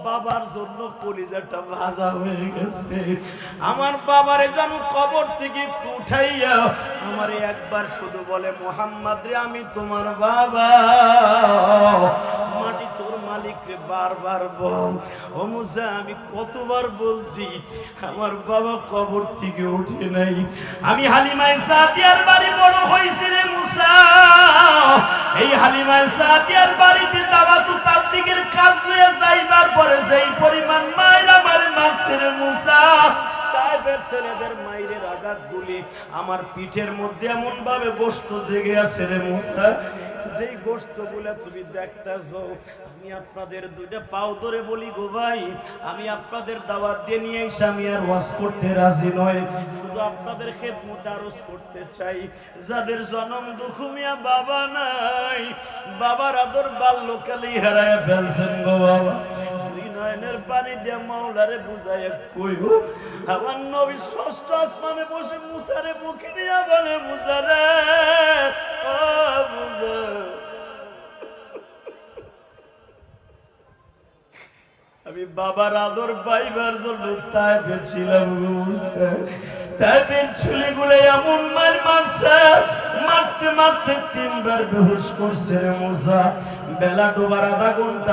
বাবার জন্য কলিজাটা ভাজা হয়ে গেছে। আমার বাবারে জানো কবর থেকে একটু উঠাইয়া আমারে একবার শুধু বলে, মোহাম্মদ রে আমি তোমার বাবা। মাটি তোর মালিক রে বারবার বল। ও মুসা আমি কতবার বলছি আমার বাবা কবর থেকে উঠে নাই। আমি হালিমায়ে সাদিয়ার বাড়ি বড় হইছি রে মুসা। এই হালিমায়ে সাদিয়ার বাড়িতে দাওয়াত ও তাবলীগের কাজ লইয়া যাইবার পরে সেই পরিমাণ মায়েরা মারে মারছে রে মুসা। তাইবের ছেলেদের মাইরের আঘাতগুলি আমার পিঠের মধ্যে এমন ভাবে গোশত জেগে আছে রে মুসা, যেই গোশতগুলো তুমি দেখতেছো। আমি আপনাদের দুইটা পাও ধরে বলি গো ভাই, আমি আপনাদের দাওয়াত দিয়ে নিয়ে এসে আমি আর ওয়াজ করতে রাজি নয়, শুধু আপনাদের খেদমতে আরজ করতে চাই। যাদের জনম দুখুমিয়া বাবা নাই, বাবার আদর বাল্যকালেই হারায় ফেলছেন গো বাবা। দুই নয়নের পানি দিয়ে মাওলারে বুঝাইয়া কইব, আমার নবী ষষ্ঠ আসমানে বসে মুসারে বুকে দিয়া বলে, মুসারে ও মুসা, আমি বাবার আদর পাইবার জন্য তাইফে ছিলাম গো মুসা। তাইফের ছেলেগুলো এমন মার মারছে, মারতে মারতে 3 বার বেহুশ করছে রে মুসা। বেলা ডোবার আধা ঘন্টা